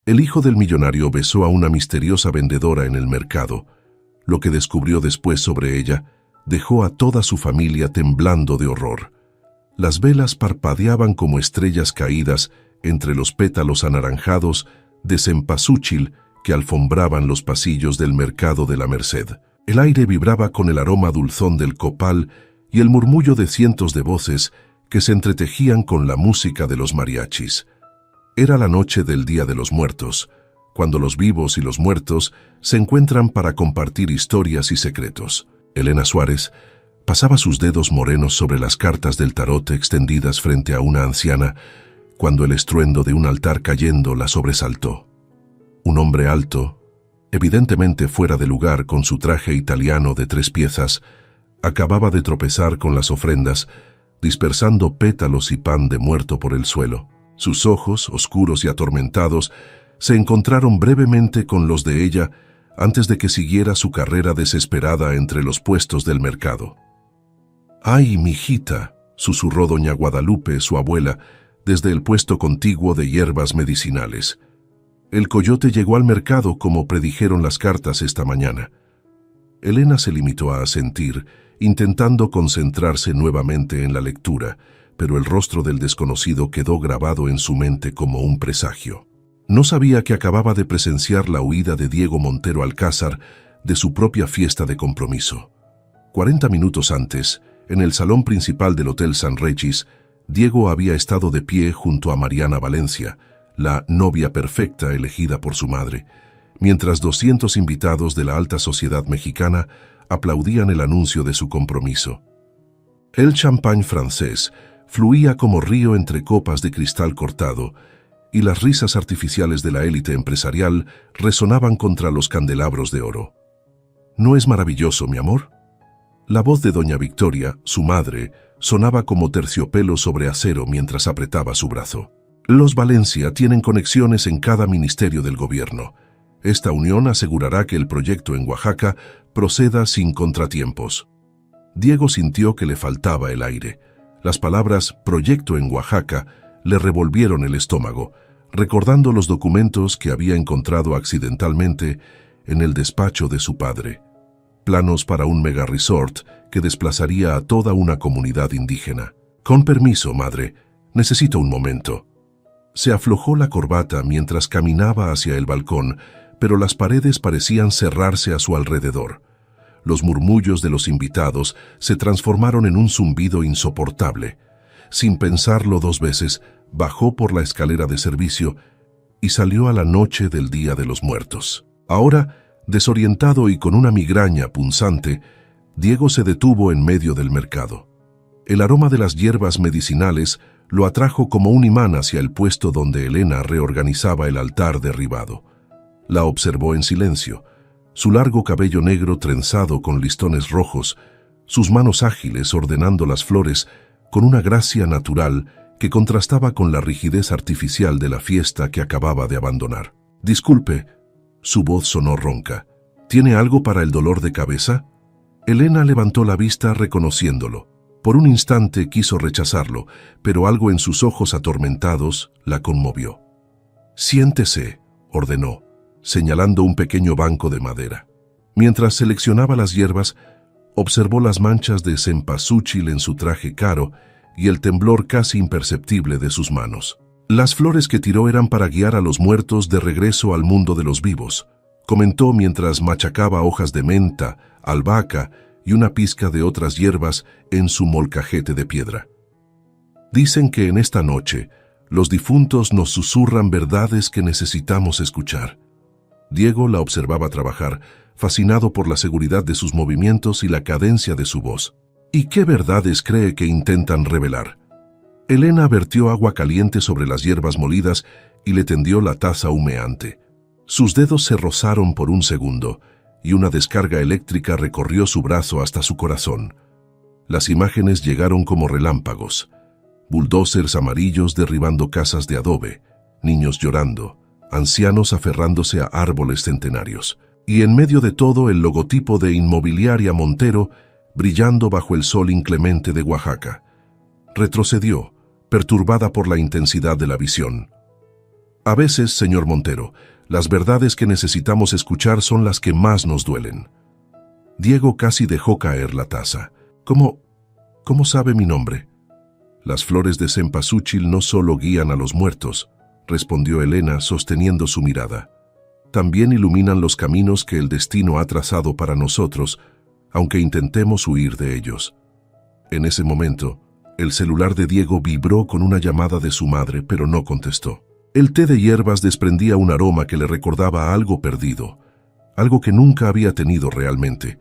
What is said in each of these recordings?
El hijo del millonario besó a una misteriosa vendedora en el mercado. Lo que descubrió después sobre ella dejó a toda su familia temblando de horror. Las velas parpadeaban como estrellas caídas entre los pétalos anaranjados de cempasúchil que alfombraban los pasillos del mercado de la Merced. El aire vibraba con el aroma dulzón del copal y el murmullo de cientos de voces que se entretejían con la música de los mariachis. Era la noche del Día de los Muertos, cuando los vivos y los muertos se encuentran para compartir historias y secretos. Elena Suárez pasaba sus dedos morenos sobre las cartas del tarot extendidas frente a una anciana, cuando el estruendo de un altar cayendo la sobresaltó. Un hombre alto, evidentemente fuera de lugar con su traje italiano de 3 piezas, acababa de tropezar con las ofrendas, dispersando pétalos y pan de muerto por el suelo. Sus ojos, oscuros y atormentados, se encontraron brevemente con los de ella antes de que siguiera su carrera desesperada entre los puestos del mercado. «¡Ay, mijita!», susurró doña Guadalupe, su abuela, desde el puesto contiguo de hierbas medicinales. «El coyote llegó al mercado como predijeron las cartas esta mañana». Elena se limitó a asentir, intentando concentrarse nuevamente en la lectura, pero el rostro del desconocido quedó grabado en su mente como un presagio. No sabía que acababa de presenciar la huida de Diego Montero Alcázar de su propia fiesta de compromiso. 40 minutos antes, en el salón principal del Hotel San Regis, Diego había estado de pie junto a Mariana Valencia, la novia perfecta elegida por su madre, mientras 200 invitados de la alta sociedad mexicana aplaudían el anuncio de su compromiso. El champán francés fluía como río entre copas de cristal cortado, y las risas artificiales de la élite empresarial resonaban contra los candelabros de oro. ¿No es maravilloso, mi amor? La voz de doña Victoria, su madre, sonaba como terciopelo sobre acero mientras apretaba su brazo. Los Valencia tienen conexiones en cada ministerio del gobierno. Esta unión asegurará que el proyecto en Oaxaca proceda sin contratiempos. Diego sintió que le faltaba el aire. Las palabras «proyecto en Oaxaca» le revolvieron el estómago, recordando los documentos que había encontrado accidentalmente en el despacho de su padre. Planos para un mega resort que desplazaría a toda una comunidad indígena. «Con permiso, madre, necesito un momento». Se aflojó la corbata mientras caminaba hacia el balcón, pero las paredes parecían cerrarse a su alrededor. Los murmullos de los invitados se transformaron en un zumbido insoportable. Sin pensarlo 2 veces, bajó por la escalera de servicio y salió a la noche del Día de los Muertos. Ahora, desorientado y con una migraña punzante, Diego se detuvo en medio del mercado. El aroma de las hierbas medicinales lo atrajo como un imán hacia el puesto donde Elena reorganizaba el altar derribado. La observó en silencio, su largo cabello negro trenzado con listones rojos, sus manos ágiles ordenando las flores con una gracia natural que contrastaba con la rigidez artificial de la fiesta que acababa de abandonar. «Disculpe», su voz sonó ronca. «¿Tiene algo para el dolor de cabeza?» Elena levantó la vista reconociéndolo. Por un instante quiso rechazarlo, pero algo en sus ojos atormentados la conmovió. «Siéntese», ordenó, señalando un pequeño banco de madera. Mientras seleccionaba las hierbas, observó las manchas de cempasúchil en su traje caro y el temblor casi imperceptible de sus manos. Las flores que tiró eran para guiar a los muertos de regreso al mundo de los vivos, comentó mientras machacaba hojas de menta, albahaca y una pizca de otras hierbas en su molcajete de piedra. «Dicen que en esta noche los difuntos nos susurran verdades que necesitamos escuchar». Diego la observaba trabajar, fascinado por la seguridad de sus movimientos y la cadencia de su voz. «¿Y qué verdades cree que intentan revelar?» Elena vertió agua caliente sobre las hierbas molidas y le tendió la taza humeante. Sus dedos se rozaron por un segundo, y una descarga eléctrica recorrió su brazo hasta su corazón. Las imágenes llegaron como relámpagos. Bulldozers amarillos derribando casas de adobe, niños llorando, ancianos aferrándose a árboles centenarios. Y en medio de todo el logotipo de Inmobiliaria Montero brillando bajo el sol inclemente de Oaxaca. Retrocedió, perturbada por la intensidad de la visión. A veces, señor Montero, las verdades que necesitamos escuchar son las que más nos duelen. Diego casi dejó caer la taza. ¿Cómo sabe mi nombre? Las flores de cempasúchil no solo guían a los muertos, respondió Elena sosteniendo su mirada. También iluminan los caminos que el destino ha trazado para nosotros, aunque intentemos huir de ellos. En ese momento, el celular de Diego vibró con una llamada de su madre, pero no contestó. El té de hierbas desprendía un aroma que le recordaba a algo perdido, algo que nunca había tenido realmente.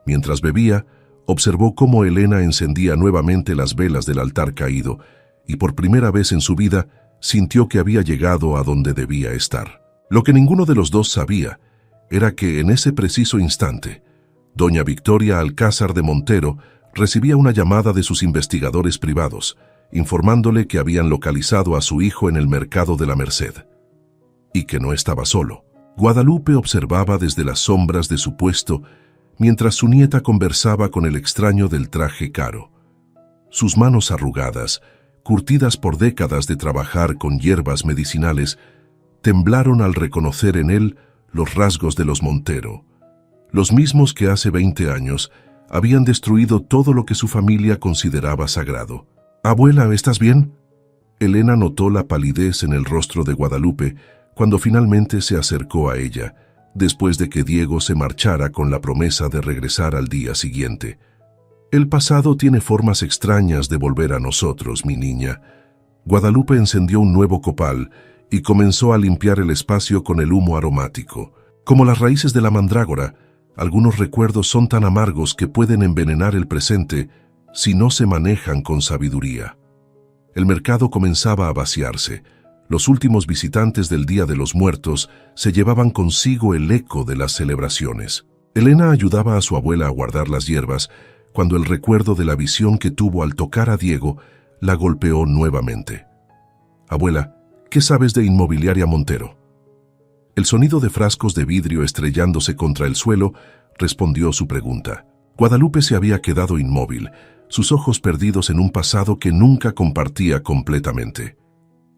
Mientras bebía, observó cómo Elena encendía nuevamente las velas del altar caído, y por primera vez en su vida sintió que había llegado a donde debía estar. Lo que ninguno de los dos sabía era que en ese preciso instante, doña Victoria Alcázar de Montero recibía una llamada de sus investigadores privados, informándole que habían localizado a su hijo en el mercado de la Merced, y que no estaba solo. Guadalupe observaba desde las sombras de su puesto mientras su nieta conversaba con el extraño del traje caro. Sus manos arrugadas, curtidas por décadas de trabajar con hierbas medicinales, temblaron al reconocer en él los rasgos de los Montero, los mismos que hace 20 años habían destruido todo lo que su familia consideraba sagrado. «Abuela, ¿estás bien?». Elena notó la palidez en el rostro de Guadalupe cuando finalmente se acercó a ella, después de que Diego se marchara con la promesa de regresar al día siguiente. «El pasado tiene formas extrañas de volver a nosotros, mi niña». Guadalupe encendió un nuevo copal y comenzó a limpiar el espacio con el humo aromático. Como las raíces de la mandrágora, algunos recuerdos son tan amargos que pueden envenenar el presente si no se manejan con sabiduría. El mercado comenzaba a vaciarse. Los últimos visitantes del Día de los Muertos se llevaban consigo el eco de las celebraciones. Elena ayudaba a su abuela a guardar las hierbas cuando el recuerdo de la visión que tuvo al tocar a Diego la golpeó nuevamente. «Abuela, ¿qué sabes de Inmobiliaria Montero?». El sonido de frascos de vidrio estrellándose contra el suelo respondió su pregunta. Guadalupe se había quedado inmóvil, sus ojos perdidos en un pasado que nunca compartía completamente.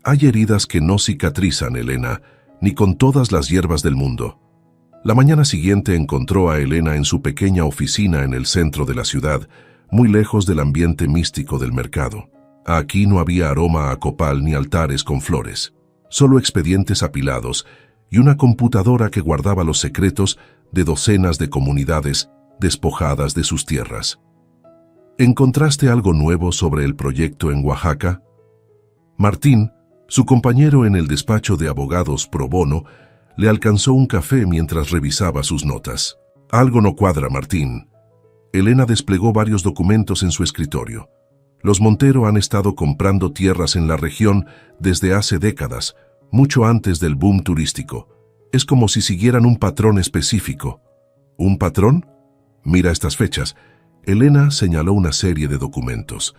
«Hay heridas que no cicatrizan, Elena, ni con todas las hierbas del mundo». La mañana siguiente encontró a Elena en su pequeña oficina en el centro de la ciudad, muy lejos del ambiente místico del mercado. Aquí no había aroma a copal ni altares con flores, solo expedientes apilados y una computadora que guardaba los secretos de docenas de comunidades despojadas de sus tierras. «¿Encontraste algo nuevo sobre el proyecto en Oaxaca?». Martín, su compañero en el despacho de abogados pro bono, le alcanzó un café mientras revisaba sus notas. «Algo no cuadra, Martín». Elena desplegó varios documentos en su escritorio. Los Montero han estado comprando tierras en la región desde hace décadas, mucho antes del boom turístico. Es como si siguieran un patrón específico. ¿Un patrón? Mira estas fechas. Elena señaló una serie de documentos.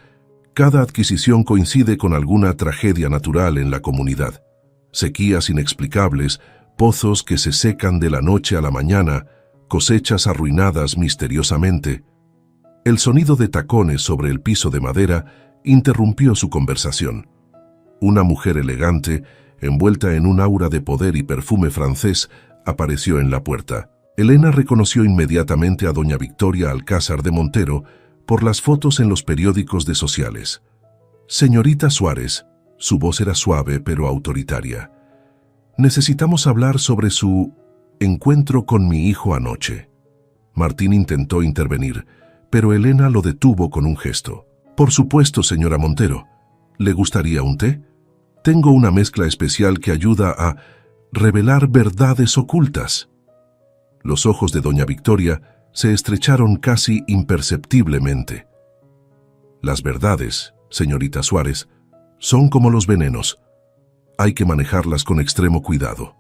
Cada adquisición coincide con alguna tragedia natural en la comunidad. Sequías inexplicables, pozos que se secan de la noche a la mañana, cosechas arruinadas misteriosamente. El sonido de tacones sobre el piso de madera interrumpió su conversación. Una mujer elegante, envuelta en un aura de poder y perfume francés, apareció en la puerta. Elena reconoció inmediatamente a doña Victoria Alcázar de Montero por las fotos en los periódicos de sociales. «Señorita Suárez», su voz era suave pero autoritaria. «Necesitamos hablar sobre su encuentro con mi hijo anoche». Martín intentó intervenir, pero Elena lo detuvo con un gesto. «Por supuesto, señora Montero. ¿Le gustaría un té? Tengo una mezcla especial que ayuda a revelar verdades ocultas». Los ojos de doña Victoria se estrecharon casi imperceptiblemente. «Las verdades, señorita Suárez, son como los venenos. Hay que manejarlas con extremo cuidado».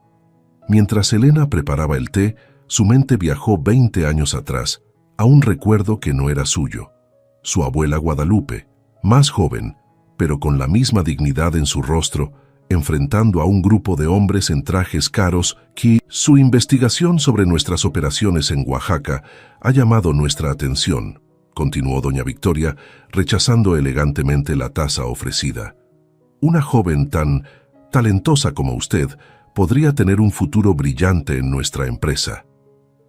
Mientras Elena preparaba el té, su mente viajó 20 años atrás, a un recuerdo que no era suyo. Su abuela Guadalupe, más joven, pero con la misma dignidad en su rostro, enfrentando a un grupo de hombres en trajes caros que su investigación sobre nuestras operaciones en Oaxaca ha llamado nuestra atención, continuó doña Victoria, rechazando elegantemente la taza ofrecida. Una joven tan talentosa como usted, podría tener un futuro brillante en nuestra empresa.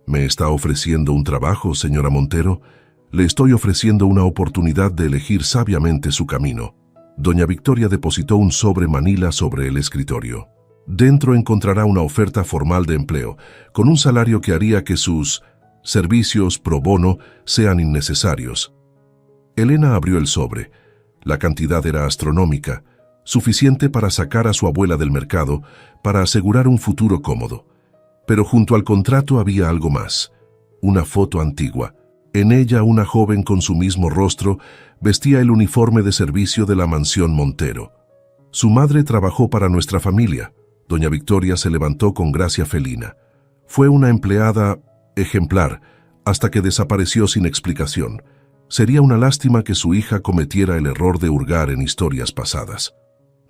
¿Me está ofreciendo un trabajo, señora Montero? Le estoy ofreciendo una oportunidad de elegir sabiamente su camino. Doña Victoria depositó un sobre manila sobre el escritorio. Dentro encontrará una oferta formal de empleo, con un salario que haría que sus servicios pro bono sean innecesarios. Elena abrió el sobre. La cantidad era astronómica, suficiente para sacar a su abuela del mercado, para asegurar un futuro cómodo. Pero junto al contrato había algo más, una foto antigua. En ella una joven con su mismo rostro vestía el uniforme de servicio de la mansión Montero. Su madre trabajó para nuestra familia. Doña Victoria se levantó con gracia felina. Fue una empleada ejemplar, hasta que desapareció sin explicación. Sería una lástima que su hija cometiera el error de hurgar en historias pasadas.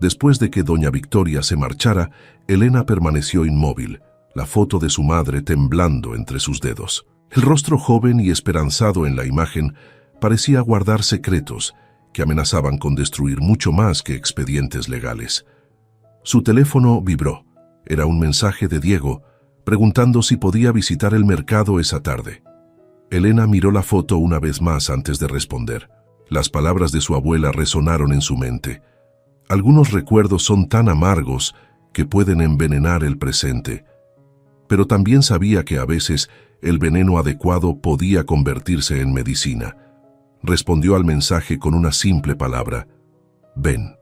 Después de que doña Victoria se marchara, Elena permaneció inmóvil, la foto de su madre temblando entre sus dedos. El rostro joven y esperanzado en la imagen parecía guardar secretos que amenazaban con destruir mucho más que expedientes legales. Su teléfono vibró. Era un mensaje de Diego, preguntando si podía visitar el mercado esa tarde. Elena miró la foto una vez más antes de responder. Las palabras de su abuela resonaron en su mente. Algunos recuerdos son tan amargos que pueden envenenar el presente. Pero también sabía que a veces el veneno adecuado podía convertirse en medicina. Respondió al mensaje con una simple palabra: ven.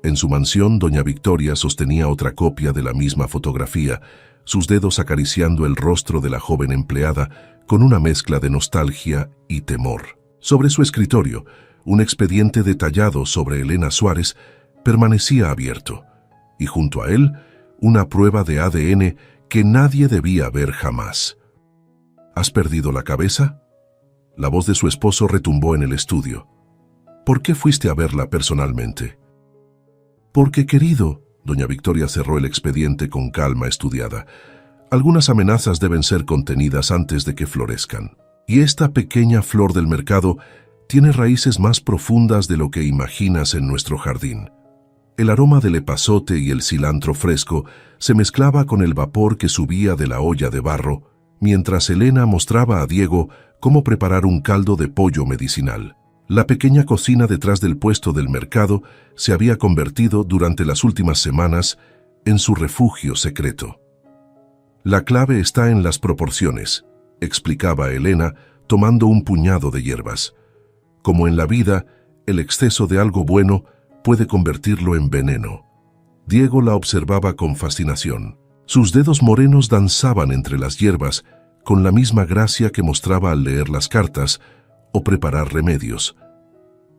En su mansión, doña Victoria sostenía otra copia de la misma fotografía, sus dedos acariciando el rostro de la joven empleada con una mezcla de nostalgia y temor. Sobre su escritorio, un expediente detallado sobre Elena Suárez permanecía abierto, y junto a él, una prueba de ADN que nadie debía ver jamás. ¿Has perdido la cabeza? La voz de su esposo retumbó en el estudio. ¿Por qué fuiste a verla personalmente? Porque, querido, doña Victoria cerró el expediente con calma estudiada. Algunas amenazas deben ser contenidas antes de que florezcan. Y esta pequeña flor del mercado tiene raíces más profundas de lo que imaginas en nuestro jardín. El aroma del epazote y el cilantro fresco se mezclaba con el vapor que subía de la olla de barro, mientras Elena mostraba a Diego cómo preparar un caldo de pollo medicinal. La pequeña cocina detrás del puesto del mercado se había convertido durante las últimas semanas en su refugio secreto. La clave está en las proporciones, explicaba Elena, tomando un puñado de hierbas. Como en la vida, el exceso de algo bueno puede convertirlo en veneno. Diego la observaba con fascinación. Sus dedos morenos danzaban entre las hierbas con la misma gracia que mostraba al leer las cartas o preparar remedios.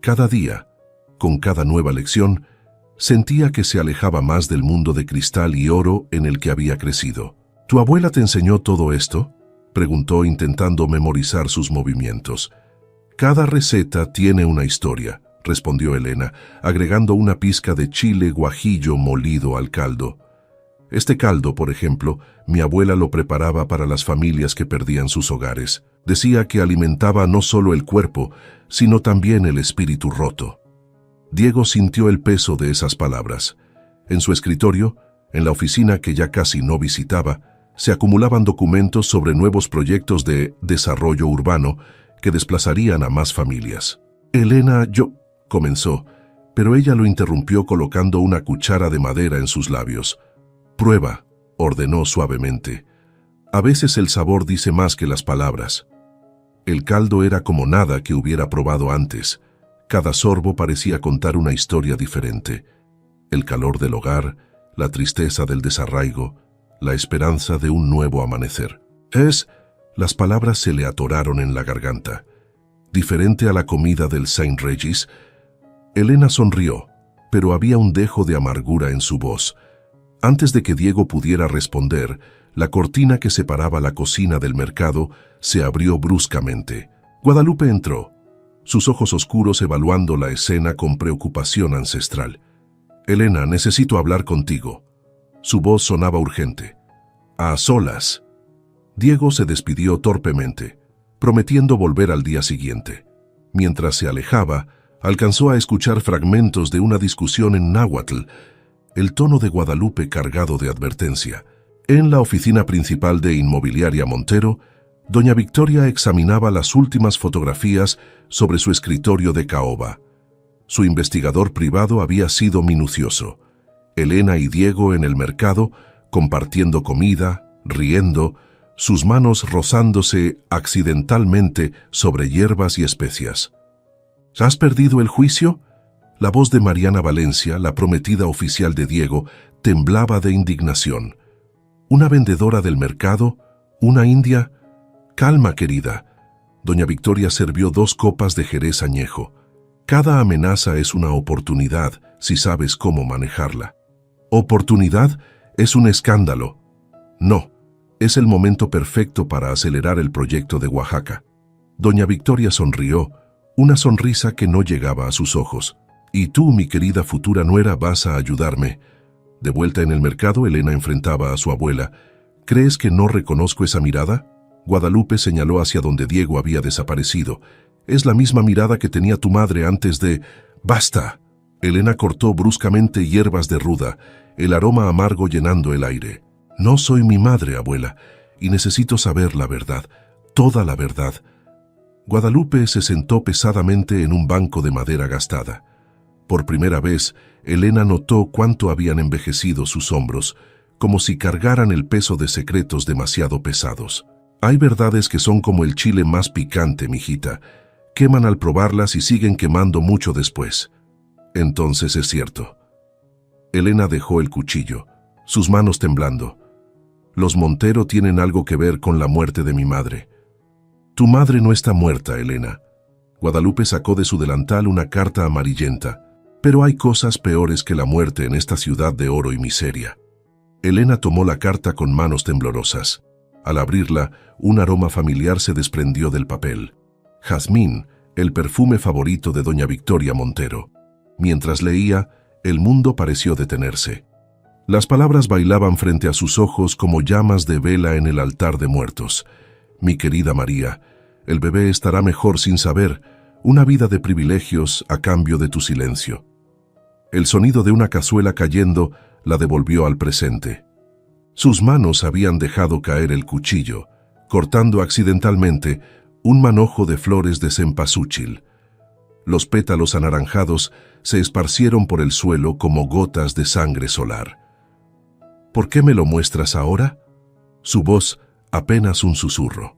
Cada día, con cada nueva lección, sentía que se alejaba más del mundo de cristal y oro en el que había crecido. ¿Tu abuela te enseñó todo esto?, preguntó intentando memorizar sus movimientos. Cada receta tiene una historia, respondió Elena, agregando una pizca de chile guajillo molido al caldo. Este caldo, por ejemplo, mi abuela lo preparaba para las familias que perdían sus hogares. Decía que alimentaba no solo el cuerpo, sino también el espíritu roto. Diego sintió el peso de esas palabras. En su escritorio, en la oficina que ya casi no visitaba, se acumulaban documentos sobre nuevos proyectos de desarrollo urbano que desplazarían a más familias. Elena, comenzó, pero ella lo interrumpió colocando una cuchara de madera en sus labios. Prueba, ordenó suavemente. A veces el sabor dice más que las palabras. El caldo era como nada que hubiera probado antes. Cada sorbo parecía contar una historia diferente. El calor del hogar, la tristeza del desarraigo, la esperanza de un nuevo amanecer. Las palabras se le atoraron en la garganta. Diferente a la comida del Saint Regis, Elena sonrió, pero había un dejo de amargura en su voz. Antes de que Diego pudiera responder, la cortina que separaba la cocina del mercado se abrió bruscamente. Guadalupe entró, sus ojos oscuros evaluando la escena con preocupación ancestral. Elena, necesito hablar contigo. Su voz sonaba urgente. A solas. Diego se despidió torpemente, prometiendo volver al día siguiente. Mientras se alejaba, alcanzó a escuchar fragmentos de una discusión en náhuatl el tono de Guadalupe cargado de advertencia. En la oficina principal de Inmobiliaria Montero, doña Victoria examinaba las últimas fotografías sobre su escritorio de caoba. Su investigador privado había sido minucioso. Elena y Diego en el mercado, compartiendo comida, riendo, sus manos rozándose accidentalmente sobre hierbas y especias. ¿Has perdido el juicio? La voz de Mariana Valencia, la prometida oficial de Diego, temblaba de indignación. ¿Una vendedora del mercado? ¿Una india? Calma, querida. Doña Victoria sirvió 2 copas de jerez añejo. Cada amenaza es una oportunidad si sabes cómo manejarla. ¿Oportunidad? Es un escándalo. No, es el momento perfecto para acelerar el proyecto de Oaxaca. Doña Victoria sonrió, una sonrisa que no llegaba a sus ojos. Y tú, mi querida futura nuera, vas a ayudarme. De vuelta en el mercado, Elena enfrentaba a su abuela. ¿Crees que no reconozco esa mirada? Guadalupe señaló hacia donde Diego había desaparecido. Es la misma mirada que tenía tu madre antes de... ¡Basta! Elena cortó bruscamente hierbas de ruda, el aroma amargo llenando el aire. No soy mi madre, abuela, y necesito saber la verdad, toda la verdad. Guadalupe se sentó pesadamente en un banco de madera gastada. Por primera vez, Elena notó cuánto habían envejecido sus hombros, como si cargaran el peso de secretos demasiado pesados. Hay verdades que son como el chile más picante, mijita. Queman al probarlas y siguen quemando mucho después. Entonces es cierto. Elena dejó el cuchillo, sus manos temblando. Los Montero tienen algo que ver con la muerte de mi madre. Tu madre no está muerta, Elena. Guadalupe sacó de su delantal una carta amarillenta. Pero hay cosas peores que la muerte en esta ciudad de oro y miseria. Elena tomó la carta con manos temblorosas. Al abrirla, un aroma familiar se desprendió del papel. Jazmín, el perfume favorito de doña Victoria Montero. Mientras leía, el mundo pareció detenerse. Las palabras bailaban frente a sus ojos como llamas de vela en el altar de muertos. Mi querida María, el bebé estará mejor sin saber, una vida de privilegios a cambio de tu silencio. El sonido de una cazuela cayendo la devolvió al presente. Sus manos habían dejado caer el cuchillo, cortando accidentalmente un manojo de flores de cempasúchil. Los pétalos anaranjados se esparcieron por el suelo como gotas de sangre solar. ¿Por qué me lo muestras ahora? Su voz apenas un susurro.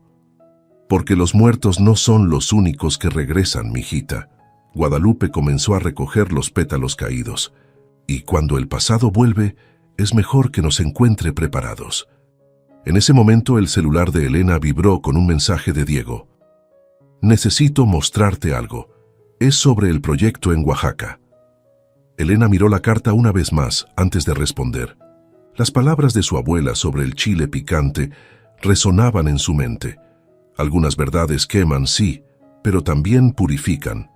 Porque los muertos no son los únicos que regresan, mijita. Guadalupe comenzó a recoger los pétalos caídos. Y cuando el pasado vuelve, es mejor que nos encuentre preparados. En ese momento el celular de Elena vibró con un mensaje de Diego. Necesito mostrarte algo. Es sobre el proyecto en Oaxaca. Elena miró la carta una vez más antes de responder. Las palabras de su abuela sobre el chile picante resonaban en su mente. Algunas verdades queman, sí, pero también purifican.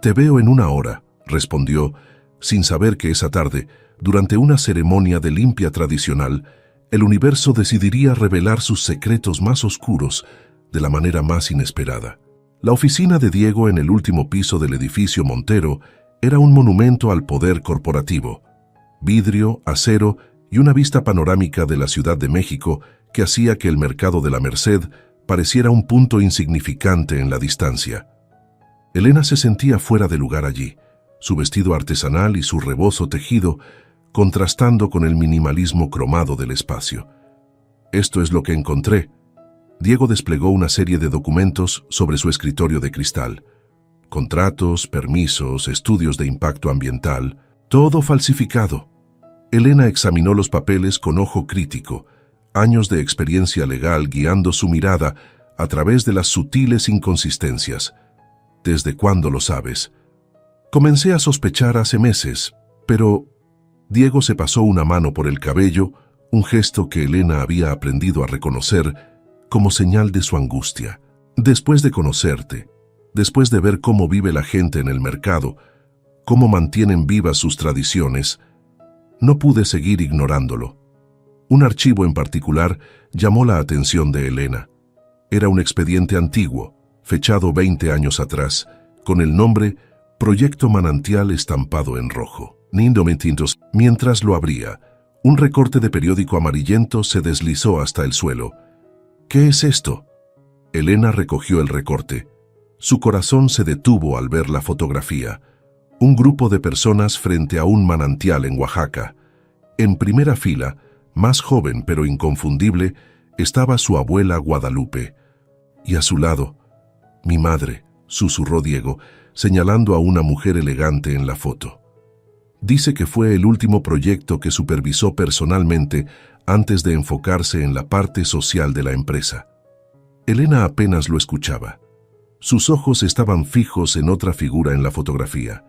Te veo en 1 hora, respondió, sin saber que esa tarde, durante una ceremonia de limpia tradicional, el universo decidiría revelar sus secretos más oscuros de la manera más inesperada. La oficina de Diego en el último piso del edificio Montero era un monumento al poder corporativo. Vidrio, acero y una vista panorámica de la Ciudad de México que hacía que el mercado de la Merced pareciera un punto insignificante en la distancia. Elena se sentía fuera de lugar allí, su vestido artesanal y su rebozo tejido contrastando con el minimalismo cromado del espacio. Esto es lo que encontré. Diego desplegó una serie de documentos sobre su escritorio de cristal. Contratos, permisos, estudios de impacto ambiental, todo falsificado. Elena examinó los papeles con ojo crítico, años de experiencia legal guiando su mirada a través de las sutiles inconsistencias. ¿Desde cuándo lo sabes? Comencé a sospechar hace meses, pero... Diego se pasó una mano por el cabello, un gesto que Elena había aprendido a reconocer como señal de su angustia. Después de conocerte, después de ver cómo vive la gente en el mercado, cómo mantienen vivas sus tradiciones, no pude seguir ignorándolo. Un archivo en particular llamó la atención de Elena. Era un expediente antiguo, fechado 20 años atrás, con el nombre Proyecto Manantial estampado en rojo. Mientras lo abría, un recorte de periódico amarillento se deslizó hasta el suelo. ¿Qué es esto? Elena recogió el recorte. Su corazón se detuvo al ver la fotografía. Un grupo de personas frente a un manantial en Oaxaca. En primera fila, más joven pero inconfundible, estaba su abuela Guadalupe. Y a su lado, mi madre, susurró Diego, señalando a una mujer elegante en la foto. Dice que fue el último proyecto que supervisó personalmente antes de enfocarse en la parte social de la empresa. Elena apenas lo escuchaba. Sus ojos estaban fijos en otra figura en la fotografía.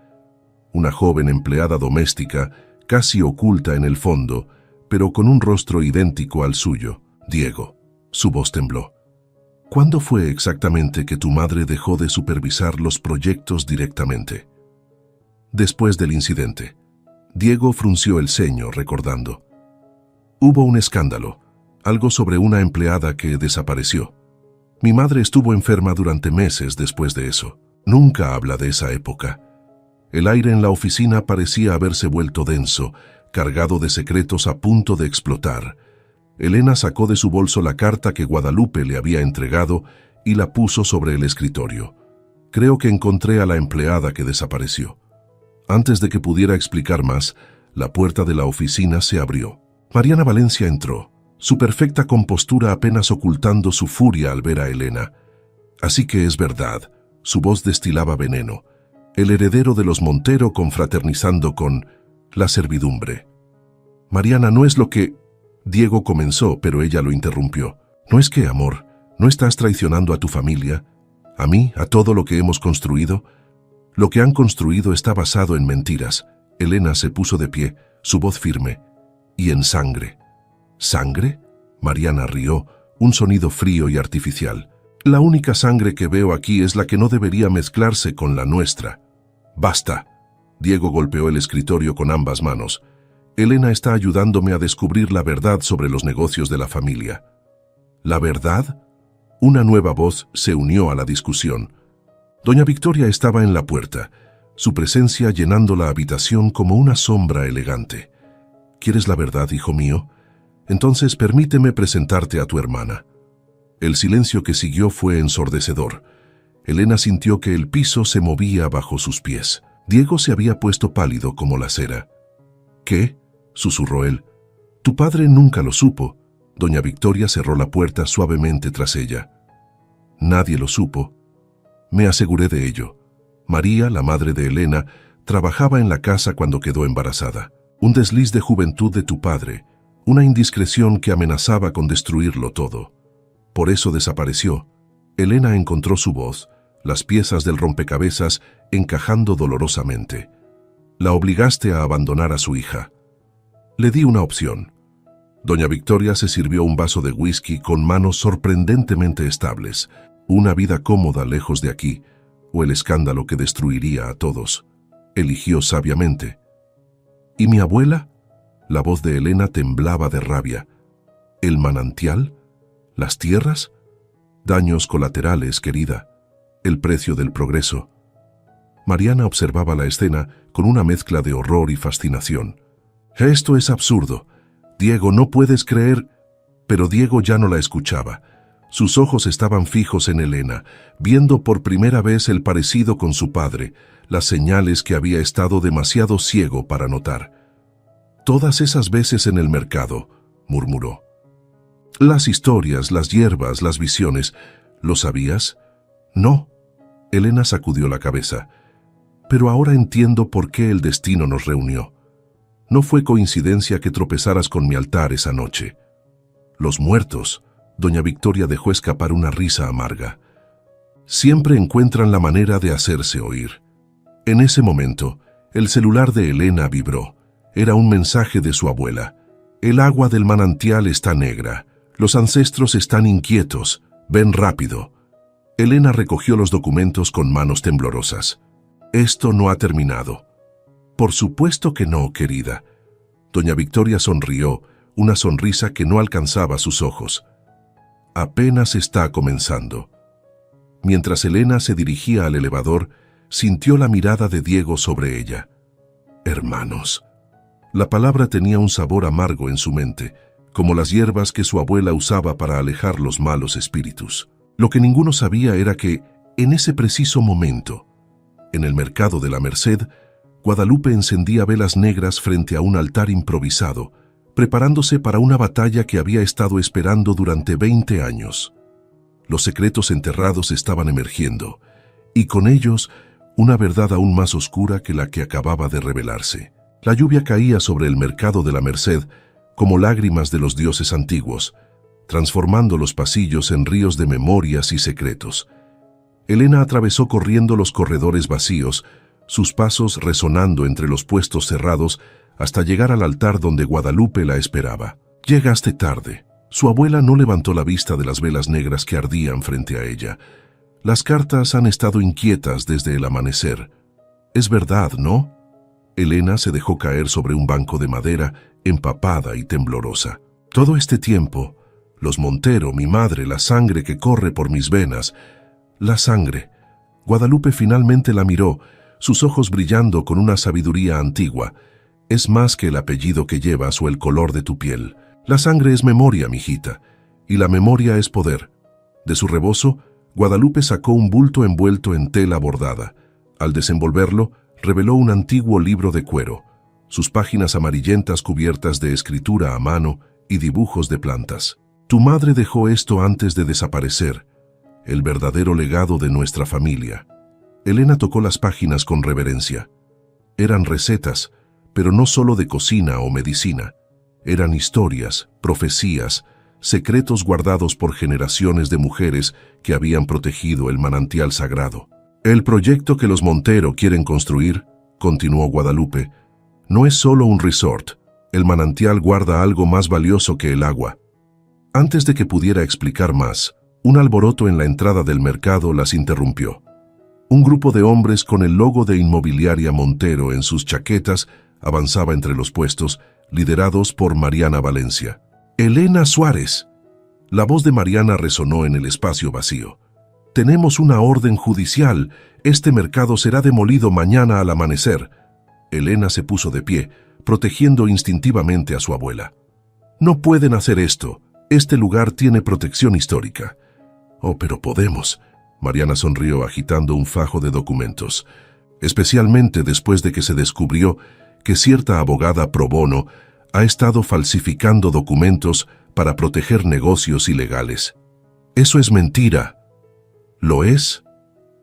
Una joven empleada doméstica, casi oculta en el fondo, pero con un rostro idéntico al suyo. Diego. Su voz tembló. ¿Cuándo fue exactamente que tu madre dejó de supervisar los proyectos directamente? Después del incidente. Diego frunció el ceño, recordando. Hubo un escándalo, algo sobre una empleada que desapareció. Mi madre estuvo enferma durante meses después de eso. Nunca habla de esa época. El aire en la oficina parecía haberse vuelto denso, cargado de secretos a punto de explotar. Elena sacó de su bolso la carta que Guadalupe le había entregado y la puso sobre el escritorio. Creo que encontré a la empleada que desapareció. Antes de que pudiera explicar más, la puerta de la oficina se abrió. Mariana Valencia entró, su perfecta compostura apenas ocultando su furia al ver a Elena. Así que es verdad, su voz destilaba veneno. El heredero de los Montero confraternizando con la servidumbre. Mariana, no es lo que... Diego comenzó, pero ella lo interrumpió. ¿No es que, amor, no estás traicionando a tu familia, a mí, a todo lo que hemos construido? Lo que han construido está basado en mentiras. Elena se puso de pie, su voz firme. Y en sangre. ¿Sangre? Mariana rió, un sonido frío y artificial. La única sangre que veo aquí es la que no debería mezclarse con la nuestra. ¡Basta! Diego golpeó el escritorio con ambas manos. Elena está ayudándome a descubrir la verdad sobre los negocios de la familia. ¿La verdad? Una nueva voz se unió a la discusión. Doña Victoria estaba en la puerta, su presencia llenando la habitación como una sombra elegante. ¿Quieres la verdad, hijo mío? Entonces permíteme presentarte a tu hermana. El silencio que siguió fue ensordecedor. Elena sintió que el piso se movía bajo sus pies. Diego se había puesto pálido como la cera. ¿Qué? Susurró él. Tu padre nunca lo supo. Doña Victoria cerró la puerta suavemente tras ella. Nadie lo supo. Me aseguré de ello. María, la madre de Elena, trabajaba en la casa cuando quedó embarazada. Un desliz de juventud de tu padre, una indiscreción que amenazaba con destruirlo todo. Por eso desapareció. Elena encontró su voz, las piezas del rompecabezas encajando dolorosamente. La obligaste a abandonar a su hija. Le di una opción. Doña Victoria se sirvió un vaso de whisky con manos sorprendentemente estables. Una vida cómoda lejos de aquí, o el escándalo que destruiría a todos. Eligió sabiamente. ¿Y mi abuela? La voz de Elena temblaba de rabia. ¿El manantial? ¿Las tierras? Daños colaterales, querida. El precio del progreso. Mariana observaba la escena con una mezcla de horror y fascinación. Esto es absurdo. Diego, no puedes creer... Pero Diego ya no la escuchaba. Sus ojos estaban fijos en Elena, viendo por primera vez el parecido con su padre, las señales que había estado demasiado ciego para notar. Todas esas veces en el mercado, murmuró. Las historias, las hierbas, las visiones, ¿lo sabías? No. Elena sacudió la cabeza. Pero ahora entiendo por qué el destino nos reunió. No fue coincidencia que tropezaras con mi altar esa noche. Los muertos... Doña Victoria dejó escapar una risa amarga. Siempre encuentran la manera de hacerse oír. En ese momento, el celular de Elena vibró. Era un mensaje de su abuela. El agua del manantial está negra. Los ancestros están inquietos. Ven rápido. Elena recogió los documentos con manos temblorosas. Esto no ha terminado. Por supuesto que no, querida. Doña Victoria sonrió, una sonrisa que no alcanzaba sus ojos. Apenas está comenzando. Mientras Elena se dirigía al elevador, sintió la mirada de Diego sobre ella. Hermanos. La palabra tenía un sabor amargo en su mente, como las hierbas que su abuela usaba para alejar los malos espíritus. Lo que ninguno sabía era que, en ese preciso momento, en el mercado de la Merced, Guadalupe encendía velas negras frente a un altar improvisado, preparándose para una batalla que había estado esperando durante 20 años. Los secretos enterrados estaban emergiendo, y con ellos una verdad aún más oscura que la que acababa de revelarse. La lluvia caía sobre el mercado de la Merced como lágrimas de los dioses antiguos, transformando los pasillos en ríos de memorias y secretos. Elena atravesó corriendo los corredores vacíos, sus pasos resonando entre los puestos cerrados hasta llegar al altar donde Guadalupe la esperaba. Llegaste tarde. Su abuela no levantó la vista de las velas negras que ardían frente a ella. Las cartas han estado inquietas desde el amanecer. Es verdad, ¿no? Elena se dejó caer sobre un banco de madera, empapada y temblorosa. Todo este tiempo, los Montero, mi madre, la sangre que corre por mis venas. La sangre. Guadalupe finalmente la miró, sus ojos brillando con una sabiduría antigua. Es más que el apellido que llevas o el color de tu piel. La sangre es memoria, mijita, y la memoria es poder. De su rebozo, Guadalupe sacó un bulto envuelto en tela bordada. Al desenvolverlo, reveló un antiguo libro de cuero, sus páginas amarillentas cubiertas de escritura a mano y dibujos de plantas. Tu madre dejó esto antes de desaparecer, el verdadero legado de nuestra familia. Elena tocó las páginas con reverencia. Eran recetas, pero no solo de cocina o medicina. Eran historias, profecías, secretos guardados por generaciones de mujeres que habían protegido el manantial sagrado. El proyecto que los Montero quieren construir, continuó Guadalupe, no es solo un resort. El manantial guarda algo más valioso que el agua. Antes de que pudiera explicar más, un alboroto en la entrada del mercado las interrumpió. Un grupo de hombres con el logo de Inmobiliaria Montero en sus chaquetas avanzaba entre los puestos, liderados por Mariana Valencia. Elena Suárez. La voz de Mariana resonó en el espacio vacío. Tenemos una orden judicial. Este mercado será demolido mañana al amanecer. Elena se puso de pie, protegiendo instintivamente a su abuela. No pueden hacer esto. Este lugar tiene protección histórica. Oh, pero podemos. Mariana sonrió agitando un fajo de documentos. Especialmente después de que se descubrió que cierta abogada pro bono ha estado falsificando documentos para proteger negocios ilegales. Eso es mentira. ¿Lo es?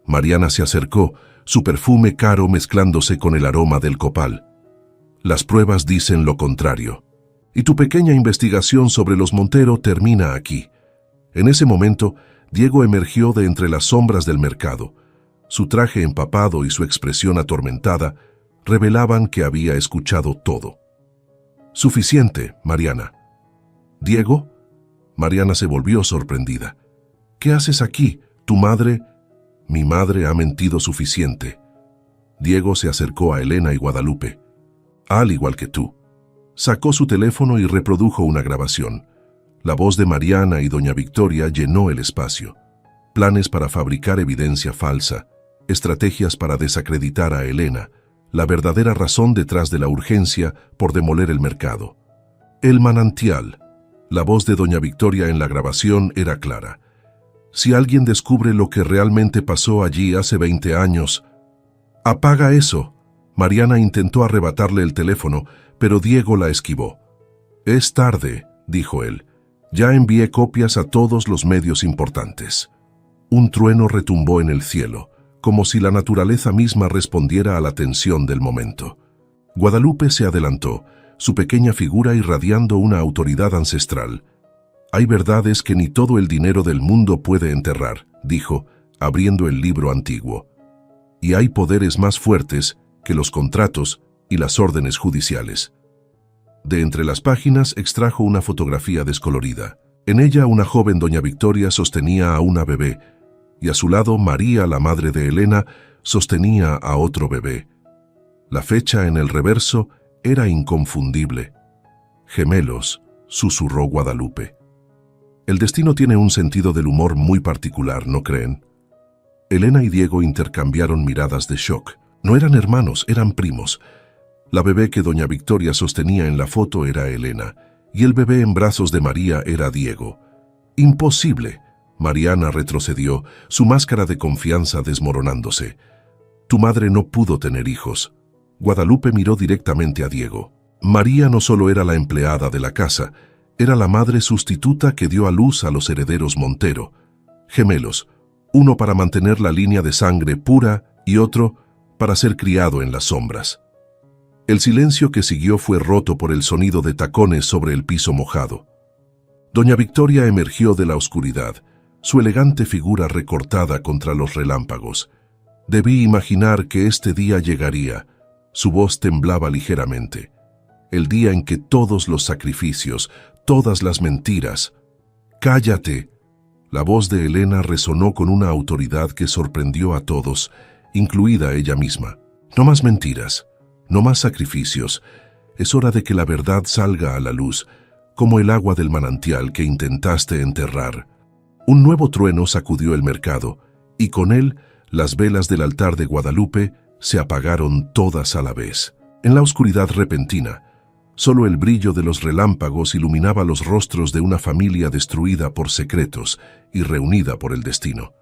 Mariana se acercó, su perfume caro mezclándose con el aroma del copal. Las pruebas dicen lo contrario. Y tu pequeña investigación sobre los Montero termina aquí. En ese momento, Diego emergió de entre las sombras del mercado. Su traje empapado y su expresión atormentada revelaban que había escuchado todo. Suficiente, Mariana. ¿Diego? Mariana se volvió sorprendida. ¿Qué haces aquí? ¿Tu madre? Mi madre ha mentido suficiente. Diego se acercó a Elena y Guadalupe. Al igual que tú. Sacó su teléfono y reprodujo una grabación. La voz de Mariana y doña Victoria llenó el espacio. Planes para fabricar evidencia falsa, estrategias para desacreditar a Elena, la verdadera razón detrás de la urgencia por demoler el mercado. El manantial. La voz de doña Victoria en la grabación era clara. Si alguien descubre lo que realmente pasó allí hace 20 años... ¡Apaga eso! Mariana intentó arrebatarle el teléfono, pero Diego la esquivó. Es tarde, dijo él. Ya envié copias a todos los medios importantes. Un trueno retumbó en el cielo, como si la naturaleza misma respondiera a la tensión del momento. Guadalupe se adelantó, su pequeña figura irradiando una autoridad ancestral. Hay verdades que ni todo el dinero del mundo puede enterrar, dijo, abriendo el libro antiguo. Y hay poderes más fuertes que los contratos y las órdenes judiciales. De entre las páginas extrajo una fotografía descolorida. En ella una joven doña Victoria sostenía a una bebé, y a su lado María, la madre de Elena, sostenía a otro bebé. La fecha en el reverso era inconfundible. Gemelos, susurró Guadalupe. El destino tiene un sentido del humor muy particular, ¿no creen? Elena y Diego intercambiaron miradas de shock. No eran hermanos, eran primos. La bebé que doña Victoria sostenía en la foto era Elena, y el bebé en brazos de María era Diego. ¡Imposible! Mariana retrocedió, su máscara de confianza desmoronándose. Tu madre no pudo tener hijos. Guadalupe miró directamente a Diego. María no solo era la empleada de la casa, era la madre sustituta que dio a luz a los herederos Montero. Gemelos, uno para mantener la línea de sangre pura y otro para ser criado en las sombras. El silencio que siguió fue roto por el sonido de tacones sobre el piso mojado. Doña Victoria emergió de la oscuridad, su elegante figura recortada contra los relámpagos. Debí imaginar que este día llegaría. Su voz temblaba ligeramente. El día en que todos los sacrificios, todas las mentiras... ¡Cállate! La voz de Elena resonó con una autoridad que sorprendió a todos, incluida ella misma. No más mentiras, no más sacrificios. Es hora de que la verdad salga a la luz, como el agua del manantial que intentaste enterrar. Un nuevo trueno sacudió el mercado, y con él las velas del altar de Guadalupe se apagaron todas a la vez. En la oscuridad repentina, solo el brillo de los relámpagos iluminaba los rostros de una familia destruida por secretos y reunida por el destino.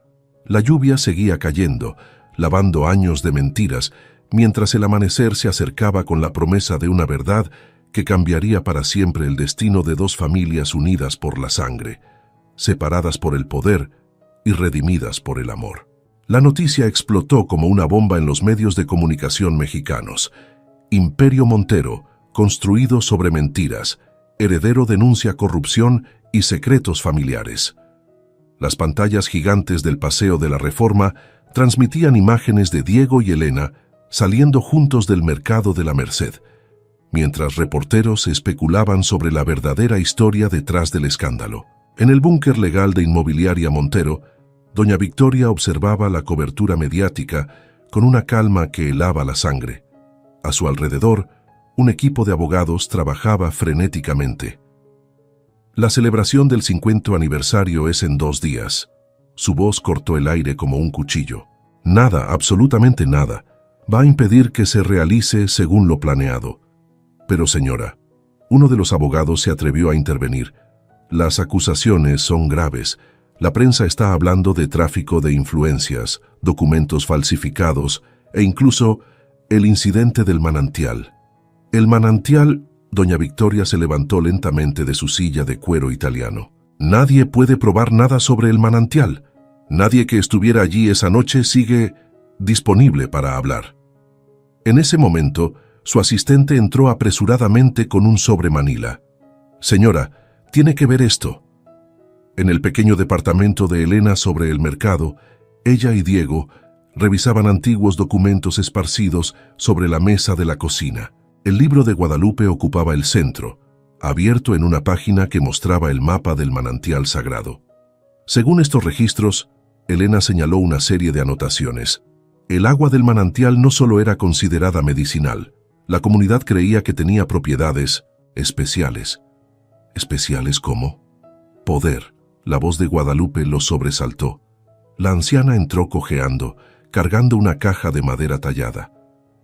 La lluvia seguía cayendo, lavando años de mentiras, mientras el amanecer se acercaba con la promesa de una verdad que cambiaría para siempre el destino de dos familias unidas por la sangre, separadas por el poder y redimidas por el amor. La noticia explotó como una bomba en los medios de comunicación mexicanos. Imperio Montero, construido sobre mentiras, heredero denuncia corrupción y secretos familiares. Las pantallas gigantes del Paseo de la Reforma transmitían imágenes de Diego y Elena saliendo juntos del mercado de la Merced, mientras reporteros especulaban sobre la verdadera historia detrás del escándalo. En el búnker legal de Inmobiliaria Montero, doña Victoria observaba la cobertura mediática con una calma que helaba la sangre. A su alrededor, un equipo de abogados trabajaba frenéticamente. La celebración del 50 aniversario es en 2 días. Su voz cortó el aire como un cuchillo. Nada, absolutamente nada, va a impedir que se realice según lo planeado. Pero señora, uno de los abogados se atrevió a intervenir. Las acusaciones son graves. La prensa está hablando de tráfico de influencias, documentos falsificados e incluso el incidente del manantial. El manantial... Doña Victoria se levantó lentamente de su silla de cuero italiano. Nadie puede probar nada sobre el manantial. Nadie que estuviera allí esa noche sigue disponible para hablar. En ese momento, su asistente entró apresuradamente con un sobre Manila. Señora, tiene que ver esto. En el pequeño departamento de Elena sobre el mercado, ella y Diego revisaban antiguos documentos esparcidos sobre la mesa de la cocina. El libro de Guadalupe ocupaba el centro, abierto en una página que mostraba el mapa del manantial sagrado. Según estos registros, Elena señaló una serie de anotaciones. El agua del manantial no solo era considerada medicinal, la comunidad creía que tenía propiedades especiales. ¿Especiales cómo? Poder. La voz de Guadalupe lo sobresaltó. La anciana entró cojeando, cargando una caja de madera tallada.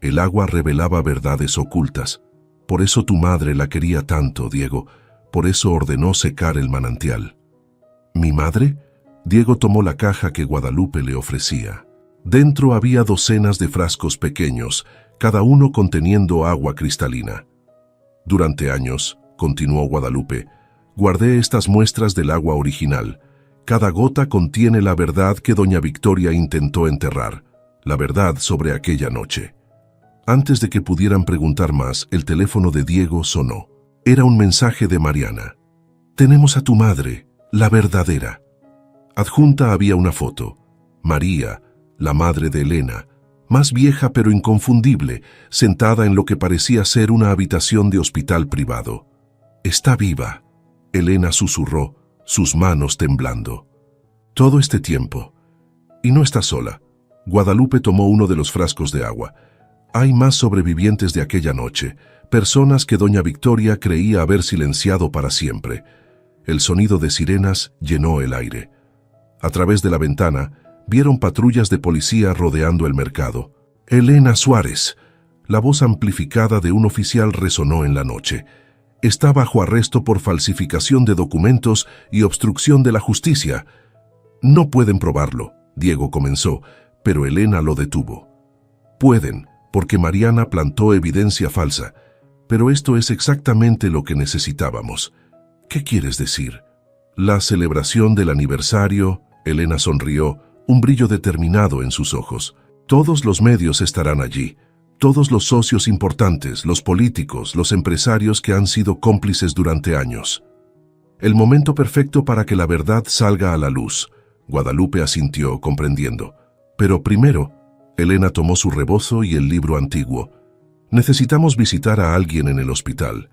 El agua revelaba verdades ocultas. Por eso tu madre la quería tanto, Diego. Por eso ordenó secar el manantial. ¿Mi madre? Diego tomó la caja que Guadalupe le ofrecía. Dentro había docenas de frascos pequeños, cada uno conteniendo agua cristalina. Durante años, continuó Guadalupe, guardé estas muestras del agua original. Cada gota contiene la verdad que doña Victoria intentó enterrar, la verdad sobre aquella noche. Antes de que pudieran preguntar más, el teléfono de Diego sonó. Era un mensaje de Mariana. Tenemos a tu madre, la verdadera. Adjunta había una foto. María, la madre de Elena, más vieja pero inconfundible, sentada en lo que parecía ser una habitación de hospital privado. Está viva, Elena susurró, sus manos temblando. Todo este tiempo. Y no está sola. Guadalupe tomó uno de los frascos de agua. Hay más sobrevivientes de aquella noche, personas que doña Victoria creía haber silenciado para siempre. El sonido de sirenas llenó el aire. A través de la ventana, vieron patrullas de policía rodeando el mercado. Elena Suárez. La voz amplificada de un oficial resonó en la noche. Está bajo arresto por falsificación de documentos y obstrucción de la justicia. No pueden probarlo, Diego comenzó, pero Elena lo detuvo. Pueden, porque Mariana plantó evidencia falsa, pero esto es exactamente lo que necesitábamos. ¿Qué quieres decir? La celebración del aniversario, Elena sonrió, un brillo determinado en sus ojos. Todos los medios estarán allí. Todos los socios importantes, los políticos, los empresarios que han sido cómplices durante años. El momento perfecto para que la verdad salga a la luz. Guadalupe asintió, comprendiendo. Pero primero, Elena tomó su rebozo y el libro antiguo. Necesitamos visitar a alguien en el hospital.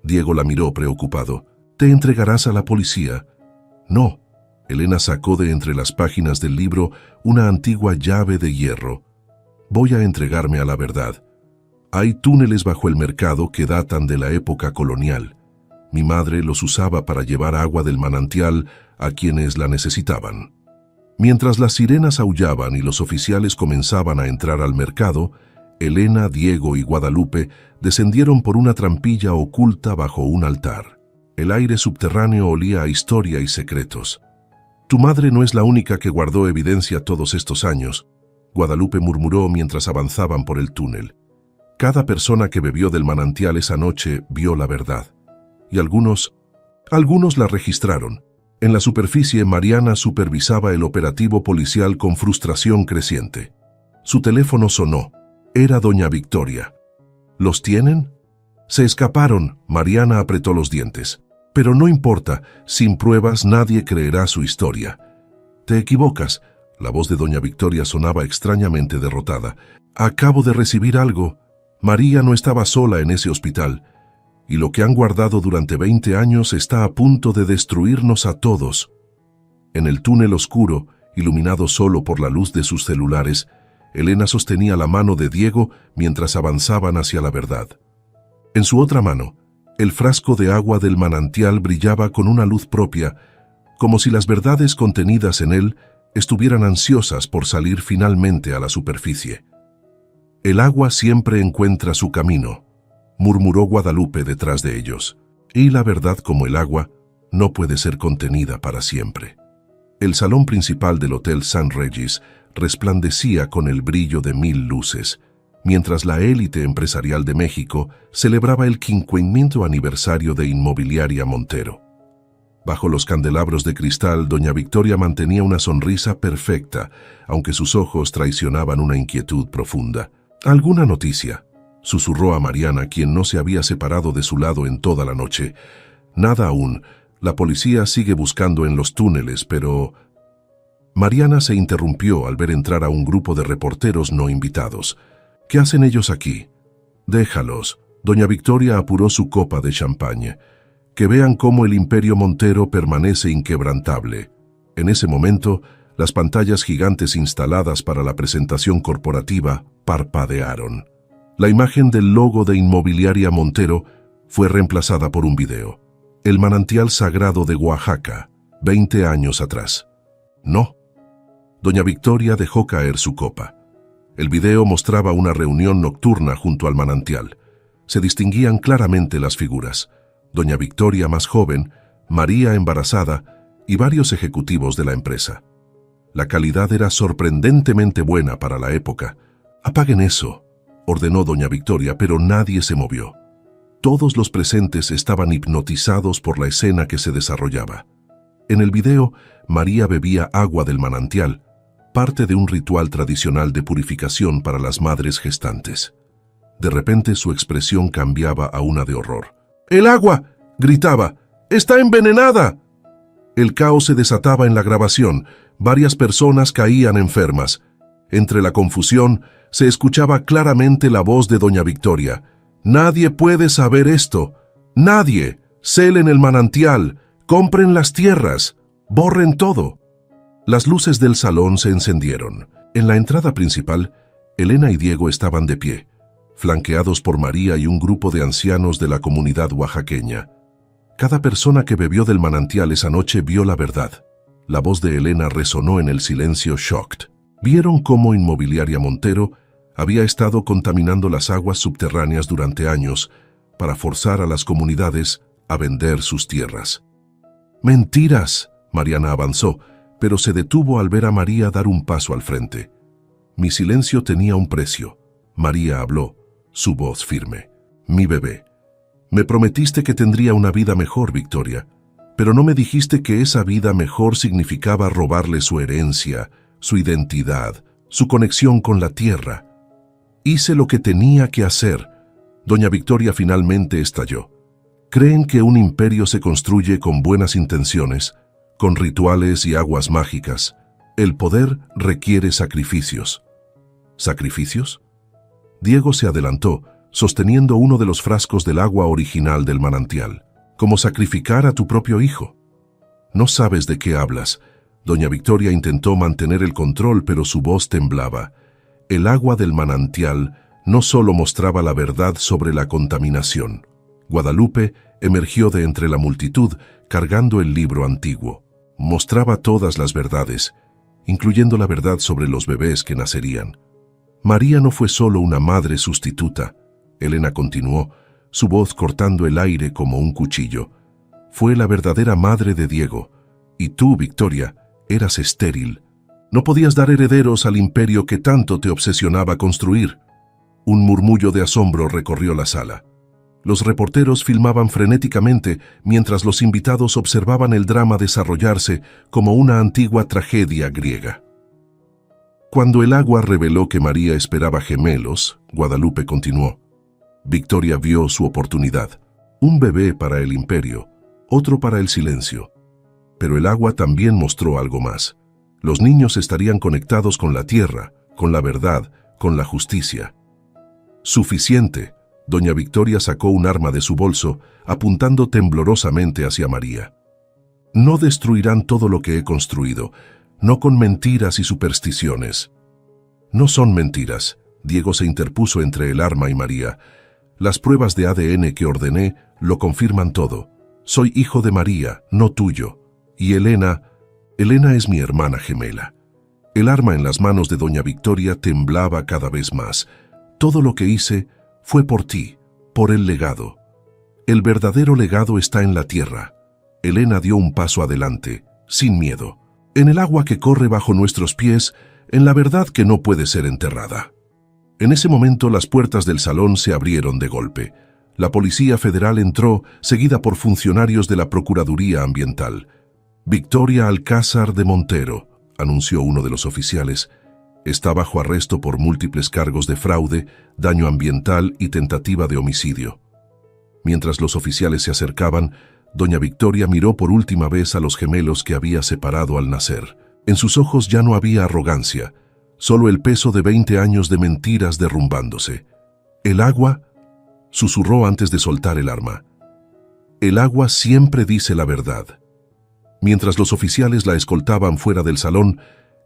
Diego la miró preocupado. ¿Te entregarás a la policía? No. Elena sacó de entre las páginas del libro una antigua llave de hierro. Voy a entregarme a la verdad. Hay túneles bajo el mercado que datan de la época colonial. Mi madre los usaba para llevar agua del manantial a quienes la necesitaban. Mientras las sirenas aullaban y los oficiales comenzaban a entrar al mercado, Elena, Diego y Guadalupe descendieron por una trampilla oculta bajo un altar. El aire subterráneo olía a historia y secretos. Tu madre no es la única que guardó evidencia todos estos años, Guadalupe murmuró mientras avanzaban por el túnel. Cada persona que bebió del manantial esa noche vio la verdad. Y algunos la registraron. En la superficie, Mariana supervisaba el operativo policial con frustración creciente. Su teléfono sonó. Era doña Victoria. ¿Los tienen? Se escaparon. Mariana apretó los dientes. Pero no importa, sin pruebas nadie creerá su historia. Te equivocas. La voz de doña Victoria sonaba extrañamente derrotada. Acabo de recibir algo. María no estaba sola en ese hospital. Y lo que han guardado durante 20 años está a punto de destruirnos a todos. En el túnel oscuro, iluminado solo por la luz de sus celulares, Elena sostenía la mano de Diego mientras avanzaban hacia la verdad. En su otra mano, el frasco de agua del manantial brillaba con una luz propia, como si las verdades contenidas en él estuvieran ansiosas por salir finalmente a la superficie. El agua siempre encuentra su camino, murmuró Guadalupe detrás de ellos, y la verdad, como el agua, no puede ser contenida para siempre. El salón principal del Hotel St. Regis resplandecía con el brillo de 1000 luces, mientras la élite empresarial de México celebraba el 50º aniversario de Inmobiliaria Montero. Bajo los candelabros de cristal, doña Victoria mantenía una sonrisa perfecta, aunque sus ojos traicionaban una inquietud profunda. «¿Alguna noticia?», susurró a Mariana, quien no se había separado de su lado en toda la noche. «Nada aún. La policía sigue buscando en los túneles, pero...» Mariana se interrumpió al ver entrar a un grupo de reporteros no invitados. «¿Qué hacen ellos aquí?». «Déjalos». Doña Victoria apuró su copa de champagne. «Que vean cómo el Imperio Montero permanece inquebrantable». En ese momento, las pantallas gigantes instaladas para la presentación corporativa parpadearon. La imagen del logo de Inmobiliaria Montero fue reemplazada por un video. El manantial sagrado de Oaxaca, 20 años atrás. «No». Doña Victoria dejó caer su copa. El video mostraba una reunión nocturna junto al manantial. Se distinguían claramente las figuras. Doña Victoria más joven, María embarazada y varios ejecutivos de la empresa. La calidad era sorprendentemente buena para la época. «Apaguen eso», ordenó doña Victoria, pero nadie se movió. Todos los presentes estaban hipnotizados por la escena que se desarrollaba. En el video, María bebía agua del manantial, parte de un ritual tradicional de purificación para las madres gestantes. De repente su expresión cambiaba a una de horror. «¡El agua!», gritaba. «¡Está envenenada!». El caos se desataba en la grabación. Varias personas caían enfermas. Entre la confusión, se escuchaba claramente la voz de doña Victoria. «Nadie puede saber esto. Nadie. Celen el manantial. Compren las tierras. Borren todo». Las luces del salón se encendieron. En la entrada principal, Elena y Diego estaban de pie, flanqueados por María y un grupo de ancianos de la comunidad oaxaqueña. Cada persona que bebió del manantial esa noche vio la verdad. La voz de Elena resonó en el silencio shocked. Vieron cómo Inmobiliaria Montero Había estado contaminando las aguas subterráneas durante años para forzar a las comunidades a vender sus tierras. ¡Mentiras!, Mariana avanzó, pero se detuvo al ver a María dar un paso al frente. Mi silencio tenía un precio. María habló, su voz firme. Mi bebé. Me prometiste que tendría una vida mejor, Victoria, pero no me dijiste que esa vida mejor significaba robarle su herencia, su identidad, su conexión con la tierra. Hice lo que tenía que hacer. Doña Victoria finalmente estalló. ¿Creen que un imperio se construye con buenas intenciones, con rituales y aguas mágicas? El poder requiere sacrificios. ¿Sacrificios? Diego se adelantó, sosteniendo uno de los frascos del agua original del manantial. Como sacrificar a tu propio hijo. No sabes de qué hablas. Doña Victoria intentó mantener el control, pero su voz temblaba. El agua del manantial no solo mostraba la verdad sobre la contaminación. Guadalupe emergió de entre la multitud, cargando el libro antiguo. Mostraba todas las verdades, incluyendo la verdad sobre los bebés que nacerían. María no fue solo una madre sustituta. Elena continuó, su voz cortando el aire como un cuchillo. Fue la verdadera madre de Diego. Y tú, Victoria, eras estéril. No podías dar herederos al imperio que tanto te obsesionaba construir. Un murmullo de asombro recorrió la sala. Los reporteros filmaban frenéticamente mientras los invitados observaban el drama desarrollarse como una antigua tragedia griega. Cuando el agua reveló que María esperaba gemelos, Guadalupe continuó. Victoria vio su oportunidad. Un bebé para el imperio, otro para el silencio. Pero el agua también mostró algo más. Los niños estarían conectados con la tierra, con la verdad, con la justicia. Suficiente. Doña Victoria sacó un arma de su bolso, apuntando temblorosamente hacia María. No destruirán todo lo que he construido, no con mentiras y supersticiones. No son mentiras. Diego se interpuso entre el arma y María. Las pruebas de ADN que ordené lo confirman todo. Soy hijo de María, no tuyo. Y Elena es mi hermana gemela. El arma en las manos de Doña Victoria temblaba cada vez más. Todo lo que hice fue por ti, por el legado. El verdadero legado está en la tierra. Elena dio un paso adelante, sin miedo. En el agua que corre bajo nuestros pies, en la verdad que no puede ser enterrada. En ese momento las puertas del salón se abrieron de golpe. La Policía Federal entró, seguida por funcionarios de la Procuraduría Ambiental. Victoria Alcázar de Montero, anunció uno de los oficiales, está bajo arresto por múltiples cargos de fraude, daño ambiental y tentativa de homicidio. Mientras los oficiales se acercaban, Doña Victoria miró por última vez a los gemelos que había separado al nacer. En sus ojos ya no había arrogancia, solo el peso de 20 años de mentiras derrumbándose. El agua, susurró antes de soltar el arma. El agua siempre dice la verdad. Mientras los oficiales la escoltaban fuera del salón,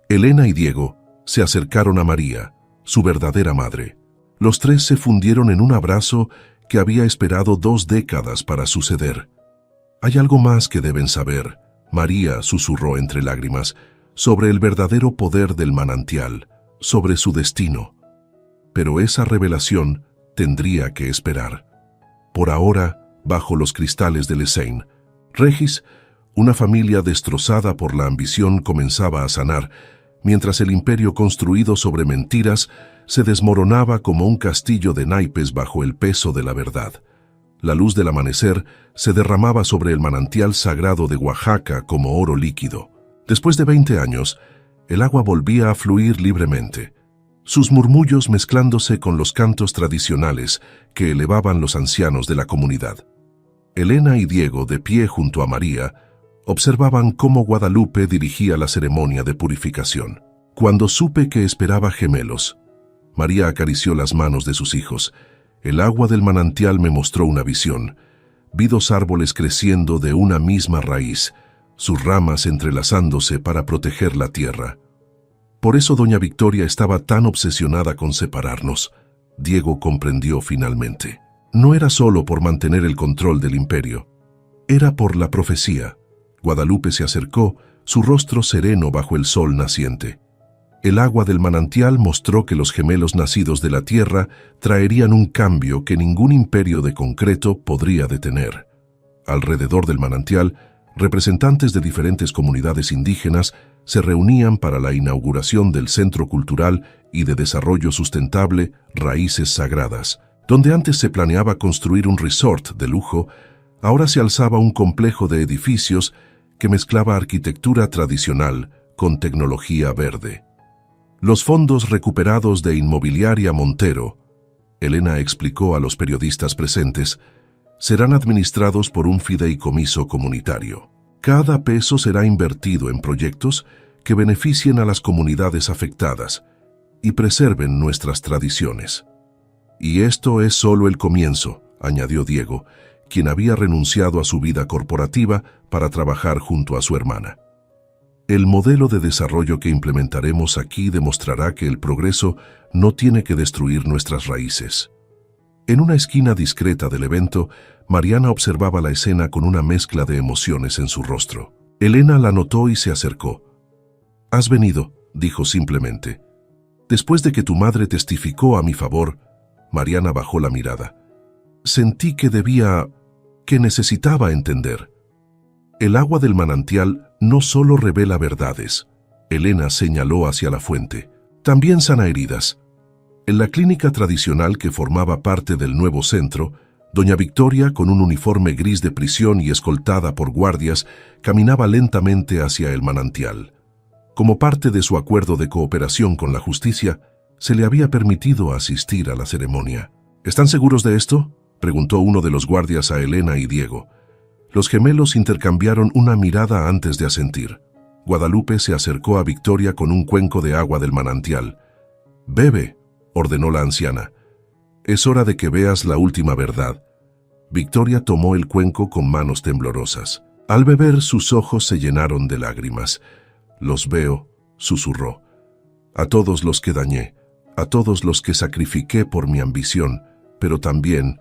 Elena y Diego se acercaron a María, su verdadera madre. Los tres se fundieron en un abrazo que había esperado 2 décadas para suceder. Hay algo más que deben saber, María susurró entre lágrimas, sobre el verdadero poder del manantial, sobre su destino. Pero esa revelación tendría que esperar. Por ahora, bajo los cristales de Lessein, Regis, una familia destrozada por la ambición, comenzaba a sanar, mientras el imperio construido sobre mentiras se desmoronaba como un castillo de naipes bajo el peso de la verdad. La luz del amanecer se derramaba sobre el manantial sagrado de Oaxaca como oro líquido. Después de 20 años, el agua volvía a fluir libremente, sus murmullos mezclándose con los cantos tradicionales que elevaban los ancianos de la comunidad. Elena y Diego, de pie junto a María, observaban cómo Guadalupe dirigía la ceremonia de purificación. Cuando supe que esperaba gemelos, María acarició las manos de sus hijos. El agua del manantial me mostró una visión. Vi 2 árboles creciendo de una misma raíz, sus ramas entrelazándose para proteger la tierra. Por eso Doña Victoria estaba tan obsesionada con separarnos. Diego comprendió finalmente. No era solo por mantener el control del imperio. Era por la profecía. Guadalupe se acercó, su rostro sereno bajo el sol naciente. El agua del manantial mostró que los gemelos nacidos de la tierra traerían un cambio que ningún imperio de concreto podría detener. Alrededor del manantial, representantes de diferentes comunidades indígenas se reunían para la inauguración del Centro Cultural y de Desarrollo Sustentable Raíces Sagradas. Donde antes se planeaba construir un resort de lujo, ahora se alzaba un complejo de edificios que mezclaba arquitectura tradicional con tecnología verde. Los fondos recuperados de Inmobiliaria Montero, Elena explicó a los periodistas presentes, serán administrados por un fideicomiso comunitario. Cada peso será invertido en proyectos que beneficien a las comunidades afectadas y preserven nuestras tradiciones. Y esto es solo el comienzo, añadió Diego, quien había renunciado a su vida corporativa para trabajar junto a su hermana. El modelo de desarrollo que implementaremos aquí demostrará que el progreso no tiene que destruir nuestras raíces. En una esquina discreta del evento, Mariana observaba la escena con una mezcla de emociones en su rostro. Elena la notó y se acercó. «Has venido», dijo simplemente. «Después de que tu madre testificó a mi favor», Mariana bajó la mirada. «Sentí que necesitaba entender. El agua del manantial no solo revela verdades», Elena señaló hacia la fuente, «también sana heridas». En la clínica tradicional que formaba parte del nuevo centro, doña Victoria, con un uniforme gris de prisión y escoltada por guardias, caminaba lentamente hacia el manantial. Como parte de su acuerdo de cooperación con la justicia, se le había permitido asistir a la ceremonia. «¿Están seguros de esto?», preguntó uno de los guardias a Elena y Diego. Los gemelos intercambiaron una mirada antes de asentir. Guadalupe se acercó a Victoria con un cuenco de agua del manantial. «Bebe», ordenó la anciana. «Es hora de que veas la última verdad». Victoria tomó el cuenco con manos temblorosas. Al beber, sus ojos se llenaron de lágrimas. «Los veo», susurró. «A todos los que dañé, a todos los que sacrifiqué por mi ambición, pero también»,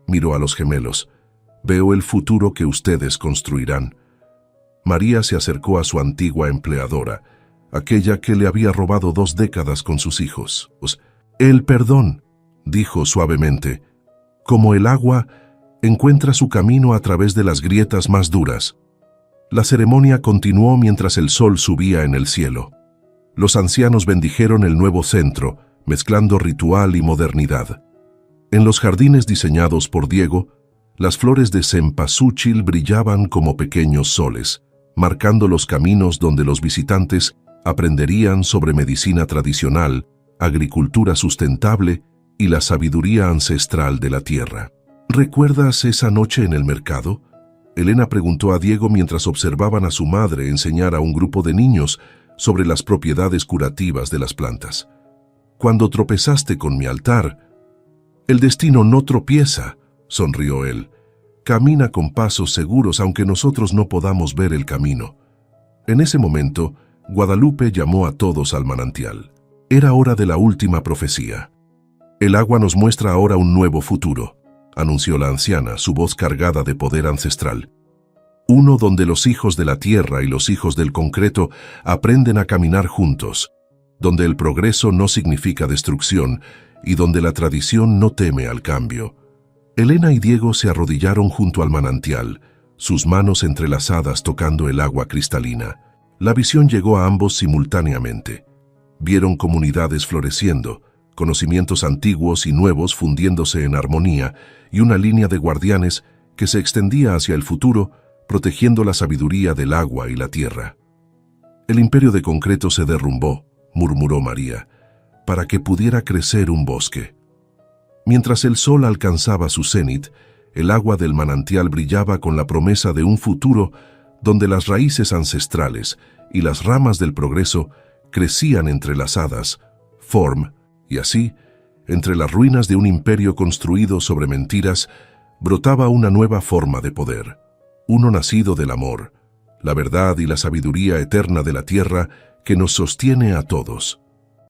miró a los gemelos, «veo el futuro que ustedes construirán». María se acercó a su antigua empleadora, aquella que le había robado 2 décadas con sus hijos. «El perdón», dijo suavemente, «como el agua, encuentra su camino a través de las grietas más duras». La ceremonia continuó mientras el sol subía en el cielo. Los ancianos bendijeron el nuevo centro, mezclando ritual y modernidad. En los jardines diseñados por Diego, las flores de cempasúchil brillaban como pequeños soles, marcando los caminos donde los visitantes aprenderían sobre medicina tradicional, agricultura sustentable y la sabiduría ancestral de la tierra. «¿Recuerdas esa noche en el mercado?», Elena preguntó a Diego mientras observaban a su madre enseñar a un grupo de niños sobre las propiedades curativas de las plantas. «Cuando tropezaste con mi altar». «El destino no tropieza», sonrió él. «Camina con pasos seguros aunque nosotros no podamos ver el camino». En ese momento, Guadalupe llamó a todos al manantial. Era hora de la última profecía. «El agua nos muestra ahora un nuevo futuro», anunció la anciana, su voz cargada de poder ancestral. «Uno donde los hijos de la tierra y los hijos del concreto aprenden a caminar juntos, donde el progreso no significa destrucción y donde la tradición no teme al cambio». Elena y Diego se arrodillaron junto al manantial, sus manos entrelazadas tocando el agua cristalina. La visión llegó a ambos simultáneamente. Vieron comunidades floreciendo, conocimientos antiguos y nuevos fundiéndose en armonía, y una línea de guardianes que se extendía hacia el futuro, protegiendo la sabiduría del agua y la tierra. «El imperio de concreto se derrumbó», murmuró María, «para que pudiera crecer un bosque». Mientras el sol alcanzaba su cenit, el agua del manantial brillaba con la promesa de un futuro donde las raíces ancestrales y las ramas del progreso crecían entrelazadas, y así, entre las ruinas de un imperio construido sobre mentiras, brotaba una nueva forma de poder, uno nacido del amor, la verdad y la sabiduría eterna de la tierra que nos sostiene a todos.